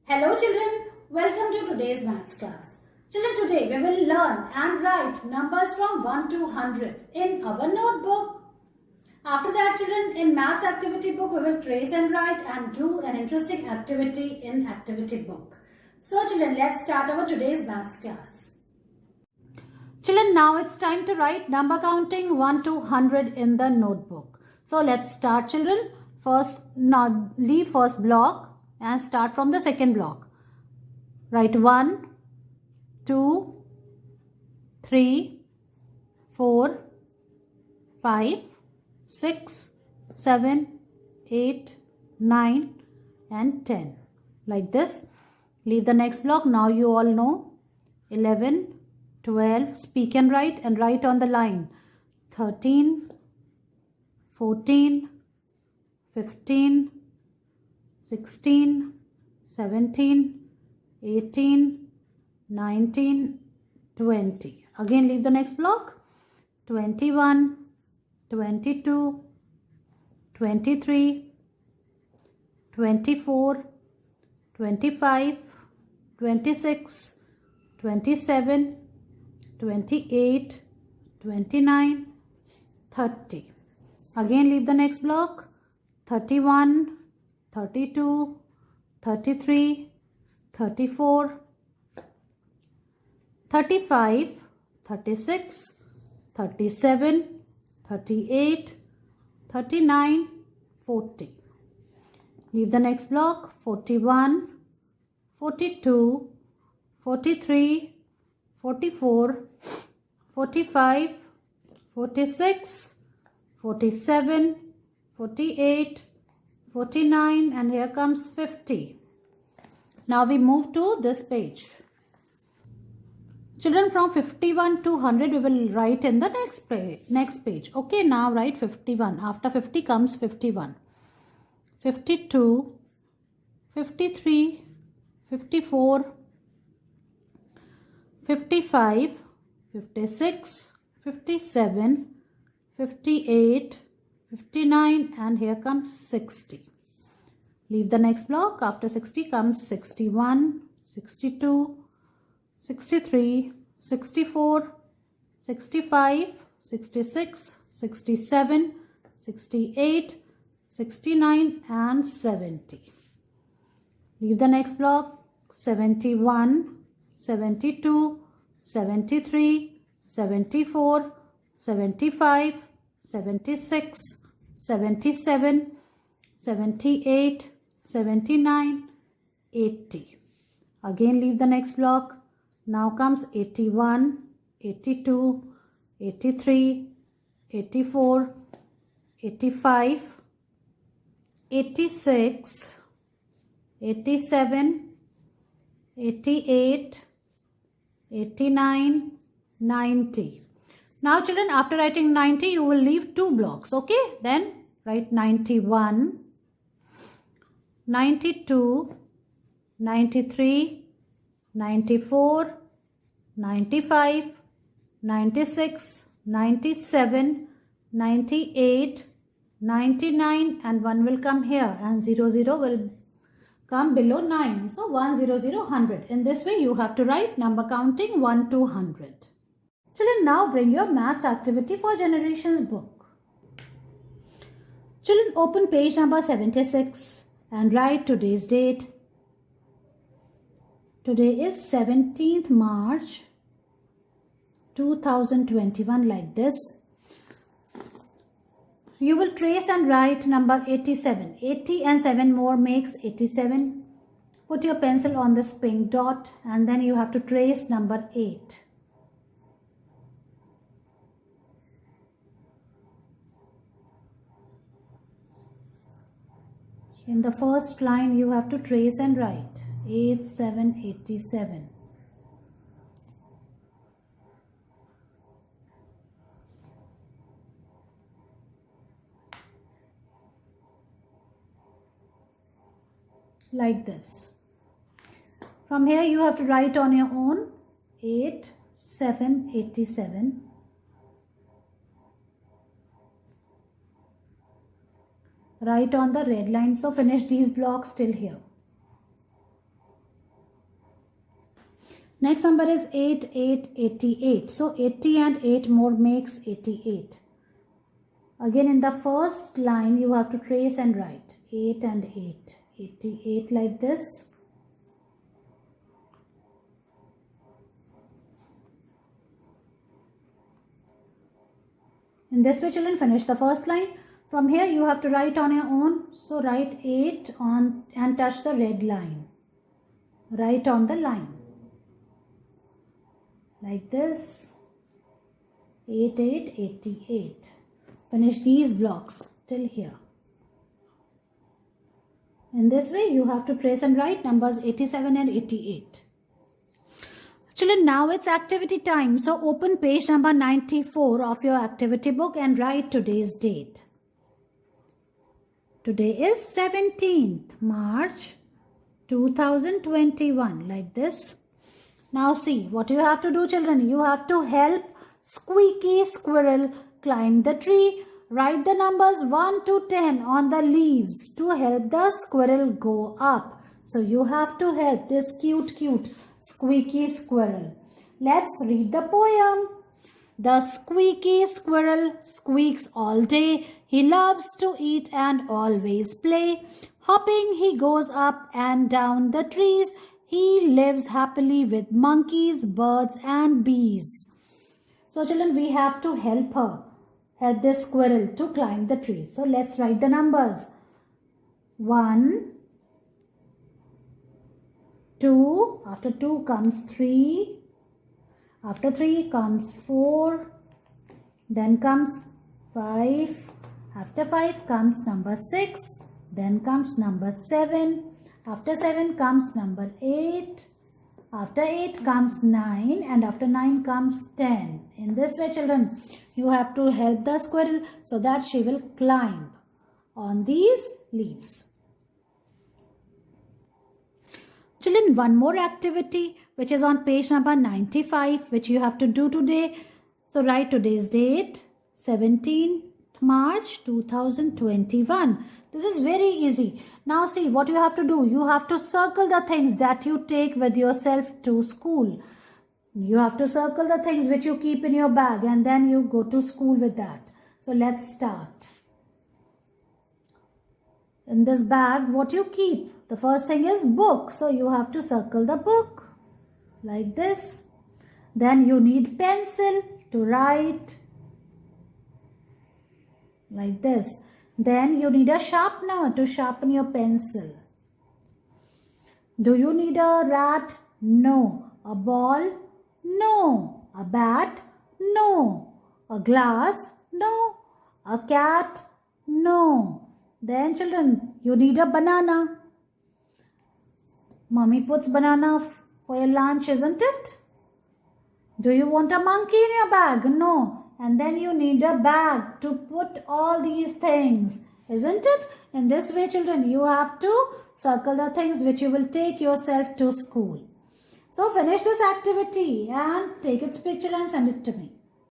Hello children, welcome to today's maths class. Children, today we will learn and write numbers from 1 to 100 in our notebook. After that children, in maths activity book we will trace and write and do an interesting activity in activity book. So children, let's start our today's maths class. Children, now it's time to write number counting 1 to 100 in the notebook. So let's start children. First, now leave first block and start from the second block. Write 1, 2, 3, 4, 5, 6, 7, 8, 9 and 10. Like this. Leave the next block. Now you all know 11, 12, speak and write on the line. 13, 14, 15, 16, 17, 18, 19, 20. Again leave the next block. 21, 22, 23, 24, 25, 26, 27, 28, 29, 30. Again leave the next block. 31, 32, 33, 34, 35, 36, 37, 38, 39, 40. Leave the next block. 41, 42, 43, 44, 45, 46, 47, 48, 49 and here comes 50. Now we move to this page. Children, from 51 to 100 we will write in the next page. Okay, now write 51. After 50 comes 51. 52, 53, 54, 55, 56, 57, 58, 59 and here comes 60. Leave the next block. After 60 comes 61, 62, 63, 64, 65, 66, 67, 68, 69 and 70. Leave the next block. 71, 72, 73, 74, 75, 76, 77, 78, 79, 80. Again leave the next block. Now comes 81, 82, 83, 84, 85, 86, 87, 88, 89, 90. Now children, after writing 90 you will leave two blocks. Okay, then write 91, 92, 93, 94, 95, 96, 97, 98, 99 and 1 will come here and 00 will come below 9. So 100, 100. In this way you have to write number counting 1 to 100. Children, now bring your maths activity for generations book. Children, open page number 76 and write today's date. Today is 17th March 2021 like this. You will trace and write number 87. 80 and 7 more makes 87. Put your pencil on this pink dot and then you have to trace number 8. In the first line you have to trace and write 8787. Like this. From here you have to write on your own 8787. Write on the red line. So finish these blocks till here. Next number is 8, 8, 88. So 80 and 8 more makes 88. Again in the first line you have to trace and write 8 and 8. 88 like this. In this way children, finish the first line. From here you have to write on your own. So write 8 on and touch the red line. Write on the line. Like this. 8, 8, 88. Finish these blocks till here. In this way you have to trace and write numbers 87 and 88. Children, now it's activity time. So open page number 94 of your activity book and write today's date. Today is 17th March 2021, like this. Now see what you have to do children. You have to help Squeaky Squirrel climb the tree. Write the numbers 1 to 10 on the leaves to help the squirrel go up. So you have to help this cute Squeaky Squirrel. Let's read the poem. The squeaky squirrel squeaks all day. He loves to eat and always play. Hopping he goes up and down the trees. He lives happily with monkeys, birds and bees. So children, we have to help this squirrel to climb the tree. So let's write the numbers. 1, 2, after 2 comes 3, after 3 comes 4, then comes 5, after 5 comes number 6, then comes number 7, after 7 comes number 8, after 8 comes 9 and after 9 comes 10. In this way children, you have to help the squirrel so that she will climb on these leaves. Children, one more activity which is on page number 95 which you have to do today. So write today's date, 17th March 2021. This is very easy. Now see what you have to do. You have to circle the things that you take with yourself to school. You have to circle the things which you keep in your bag and then you go to school with that. So let's start. In this bag, what you keep? The first thing is book. So you have to circle the book like this. Then you need pencil to write like this. Then you need a sharpener to sharpen your pencil. Do you need a rat? No. A ball? No. A bat? No. A glass? No. A cat? No. Then children, you need a banana. Mommy puts banana for your lunch, isn't it? Do you want a monkey in your bag? No. And then you need a bag to put all these things, isn't it? In this way, children, you have to circle the things which you will take yourself to school. So finish this activity and take its picture and send it to me.